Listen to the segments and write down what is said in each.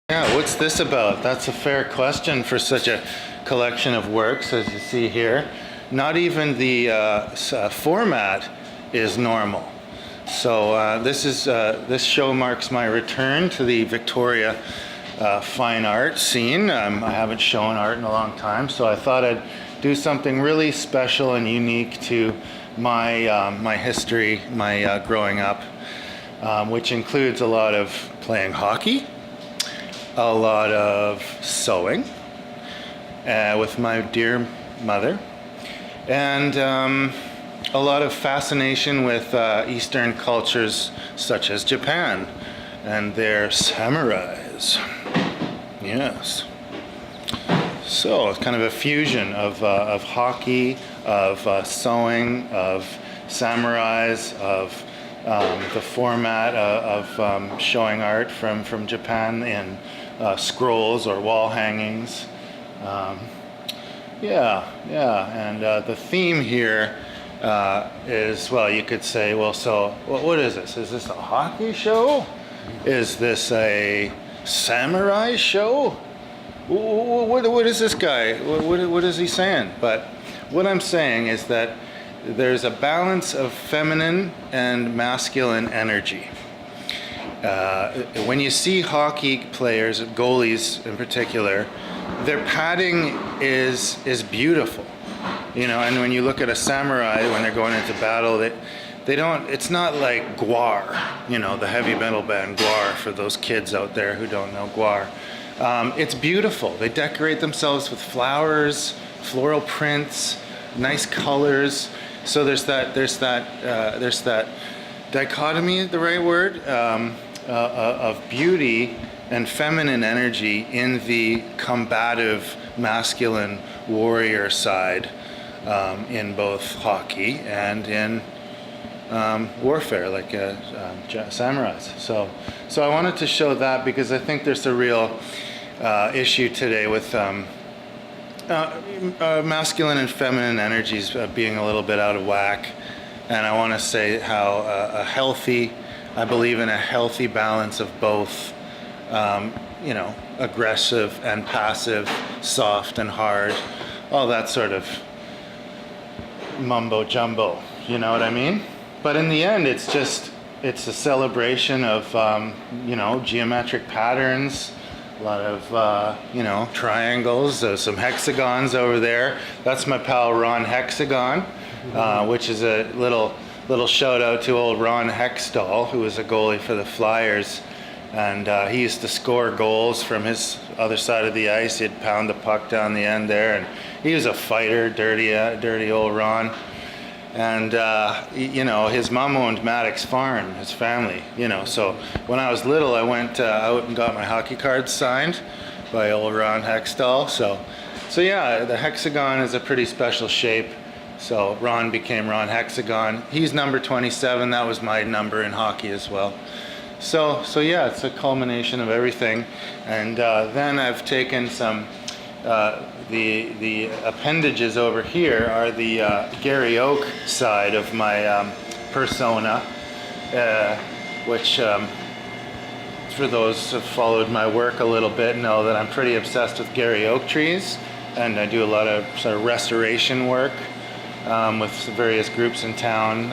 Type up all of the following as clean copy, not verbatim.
Yeah, what's this about? That's a fair question for such a collection of works as you see here. Not even the format is normal. So this show marks my return to the Victoria fine art scene. I haven't shown art in a long time, so I thought I'd do something really special and unique to my history, my growing up, which includes a lot of playing hockey, a lot of sewing with my dear mother, and a lot of fascination with Eastern cultures such as Japan and their samurais. Yes. So it's kind of a fusion of hockey, of sewing, of samurais, of the format of showing art from Japan in scrolls or wall hangings. And the theme here is, well, you could say, well, so what is this? Is this a hockey show? Is this a samurai show? What is this guy? What is he saying? But what I'm saying is that there's a balance of feminine and masculine energy. When you see hockey players, goalies in particular, their padding is beautiful, you know. And when you look at a samurai when they're going into battle, they don't. It's not like Gwar, you know, the heavy metal band Gwar. For those kids out there who don't know Gwar, it's beautiful. They decorate themselves with flowers, floral prints, nice colors. So there's that dichotomy, the right word, of beauty and feminine energy in the combative masculine warrior side, in both hockey and in warfare, like samurais. So I wanted to show that because I think there's a real issue today with masculine and feminine energies being a little bit out of whack. And I want to say how I believe in a healthy balance of both, aggressive and passive, soft and hard, all that sort of mumbo jumbo, you know what I mean? But in the end, it's a celebration of, geometric patterns, a lot of, triangles, some hexagons over there. That's my pal Ron Hexagon, which is a little shout out to old Ron Hextall, who was a goalie for the Flyers. And he used to score goals from his other side of the ice. He'd pound the puck down the end there. And he was a fighter, dirty old Ron. And, his mom owned Maddox Farm, his family, So when I was little, I went out and got my hockey cards signed by old Ron Hextall. So yeah, the hexagon is a pretty special shape. So Ron became Ron Hexagon. He's number 27. That was my number in hockey as well. So yeah, it's a culmination of everything. And then I've taken some... The appendages over here are the Gary Oak side of my persona, which for those who have followed my work a little bit know that I'm pretty obsessed with Gary Oak trees, and I do a lot of sort of restoration work with various groups in town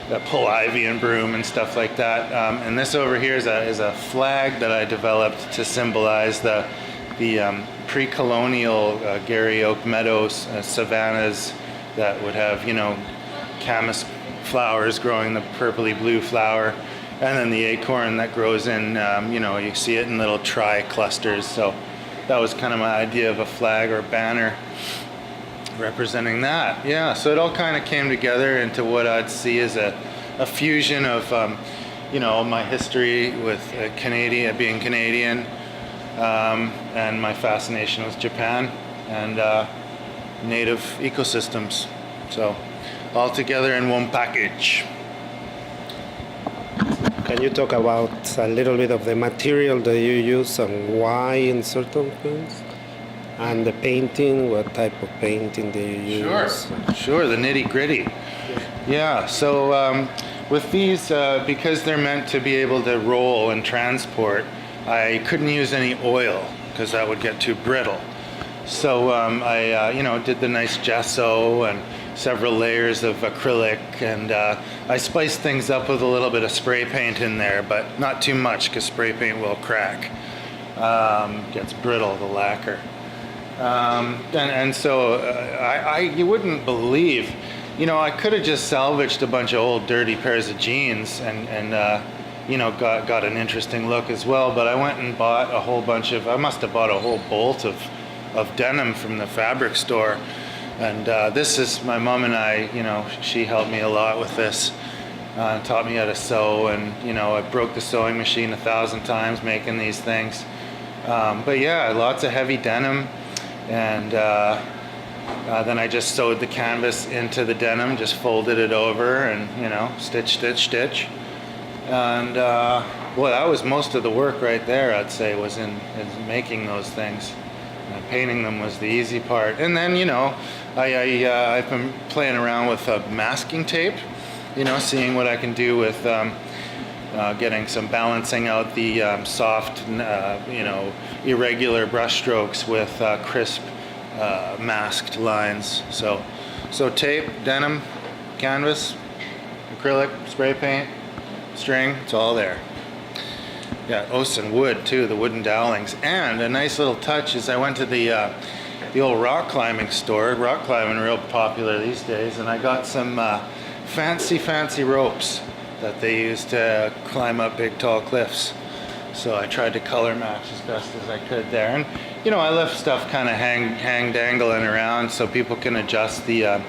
that pull ivy and broom and stuff like that. And this over here is a flag that I developed to symbolize the pre-colonial Gary Oak meadows, savannas that would have, camas flowers growing the purpley blue flower, and then the acorn that grows in, you see it in little tri-clusters. So that was kind of my idea of a flag or banner representing that. Yeah, so it all kind of came together into what I'd see as a fusion of, my history with being Canadian, and my fascination with Japan and native ecosystems. So all together in one package. Can you talk about a little bit of the material that you use and why in certain things? And the painting, what type of painting do you use? Sure, the nitty gritty. Yeah, so with these, because they're meant to be able to roll and transport, I couldn't use any oil because that would get too brittle. So I did the nice gesso and several layers of acrylic, and I spiced things up with a little bit of spray paint in there, but not too much because spray paint will crack. Gets brittle, the lacquer. And so you wouldn't believe, I could have just salvaged a bunch of old dirty pairs of jeans and got an interesting look as well, but I went and bought a whole bunch of, I must have bought a whole bolt of denim from the fabric store. And this is my mom and I, she helped me a lot with this, taught me how to sew, and I broke the sewing machine 1,000 times making these things. But yeah, lots of heavy denim, and then I just sewed the canvas into the denim, just folded it over, and stitch, stitch, stitch. And well, that was most of the work right there, I'd say, was in making those things. Painting them was the easy part. And then, I've been playing around with masking tape, seeing what I can do with getting some, balancing out the soft, irregular brush strokes with crisp masked lines. So tape, denim, canvas, acrylic, spray paint, string, it's all there. Yeah, Osen wood too, the wooden dowlings. And a nice little touch is I went to the old rock climbing store. Rock climbing real popular these days, and I got some fancy ropes that they use to climb up big tall cliffs. So I tried to color match as best as I could there. And I left stuff kind of hang dangling around so people can adjust the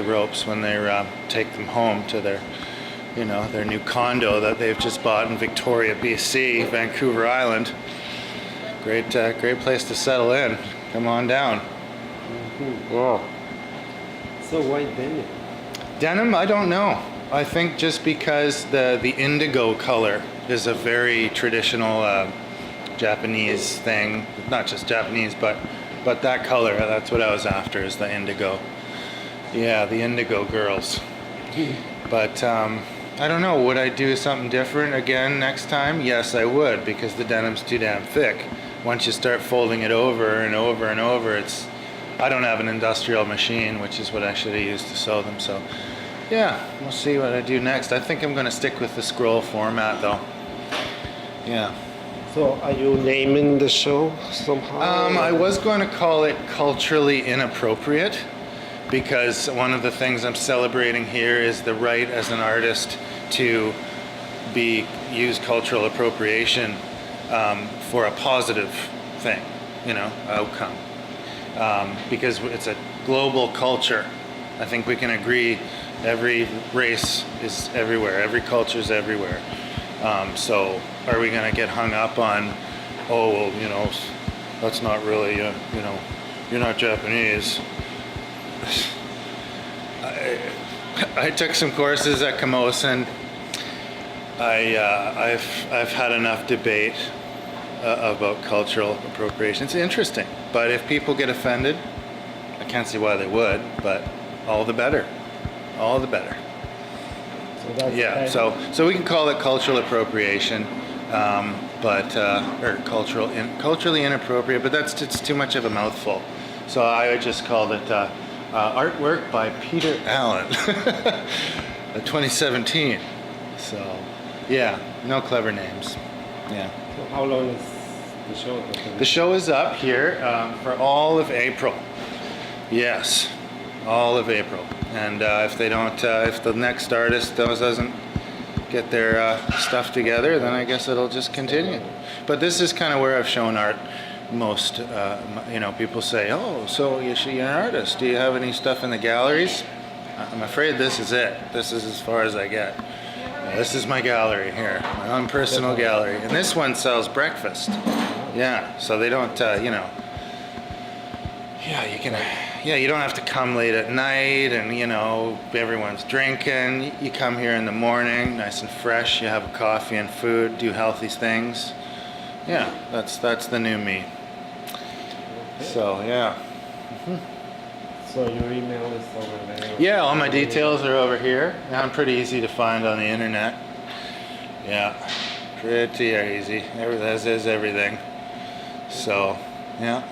ropes when they take them home to their their new condo that they've just bought in Victoria, BC, Vancouver Island. Great place to settle in. Come on down. Mm-hmm. Whoa. So why denim? Denim, I don't know. I think just because the indigo color is a very traditional Japanese thing. Not just Japanese, but that color. That's what I was after, is the indigo. Yeah, the indigo girls. But I don't know, would I do something different again next time? Yes, I would, because the denim's too damn thick. Once you start folding it over and over and over, I don't have an industrial machine, which is what I should have used to sew them. So yeah, we'll see what I do next. I think I'm going to stick with the scroll format though. Yeah. So are you naming the show somehow? I was going to call it Culturally Inappropriate, because one of the things I'm celebrating here is the right as an artist to use cultural appropriation for a positive thing, outcome. Because it's a global culture. I think we can agree every race is everywhere, every culture is everywhere. So are we going to get hung up on, that's not really, you're not Japanese. I took some courses at Camosun. I've had enough debate about cultural appropriation. It's interesting, but if people get offended, I can't see why they would. But all the better, all the better. So that's Yeah. So we can call it cultural appropriation, or culturally inappropriate. But it's too much of a mouthful. So I just called it. Artwork by Peter Allen, 2017. So, yeah, no clever names. Yeah. So how long is the show? The show is up here for all of April. Yes, all of April. And if the next artist doesn't get their stuff together, then I guess it'll just continue. But this is kind of where I've shown art most. People say, "Oh, so you're an artist. Do you have any stuff in the galleries?" I'm afraid this is it. This is as far as I get. This is my gallery here, my own personal gallery, and this one sells breakfast. Yeah, so they don't, Yeah, you don't have to come late at night, and everyone's drinking. You come here in the morning, nice and fresh. You have a coffee and food, do healthy things. Yeah, that's the new me. So yeah. So your email is over there? Yeah, all my details are over here. I'm pretty easy to find on the internet. Yeah. Pretty easy. As is everything. So, yeah.